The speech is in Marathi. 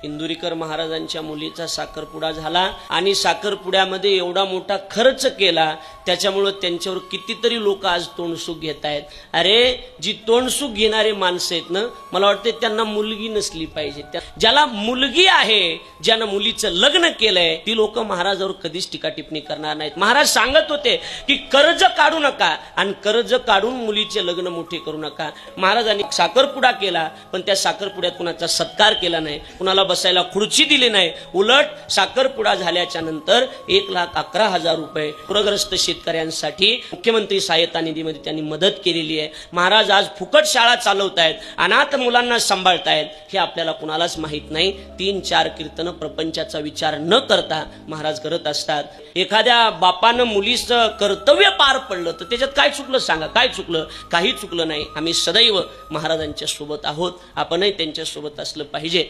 इंदुरीकर महाराजांच्या मुलीचा साखरपुडा झाला आणि साखरपुड्यामध्ये एवढा मोठा खर्च केला, त्याच्यामुळे त्यांच्यावर कितीतरी लोक आज तोंडसुख घेत आहेत। अरे जी तोंडसुख घेणारे माणसं आहेत ना, मला वाटते त्यांना मुलगी नसली पाहिजे। ज्याला मुलगी आहे, ज्यानं मुलीचं लग्न केलंय, ती लोक महाराजावर कधीच टीका टिप्पणी करणार नाहीत। महाराज सांगत होते की कर्ज काढू नका आणि कर्ज काढून मुलीचे लग्न मोठे करू नका। महाराजांनी साखरपुडा केला, पण त्या साखरपुड्यात कुणाचा सत्कार केला नाही, कुणाला बसायला खुर्ची दिली नाही। उलट साखरपुडा झाल्याच्या नंतर 1,11,000 रुपये पूरग्रस्त शेतकऱ्यांसाठी मुख्यमंत्री सहायता निधीमध्ये त्यांनी मदत केलेली आहे। महाराज आज फुकट शाळा चालवतायत, अनाथ मुलांना सांभाळतायत, हे आपल्याला कुणालाच माहित नाही। 3-4 कीर्तन प्रपंचाचा विचार न करता महाराज करत असतात। एखाद्या बापानं मुलीचं कर्तव्य पार पडलं तर त्याच्यात काय चुकलं सांगा? काय चुकलं? काही चुकलं नाही। आम्ही सदैव महाराजांच्या सोबत आहोत, आपणही त्यांच्या सोबत असलं पाहिजे।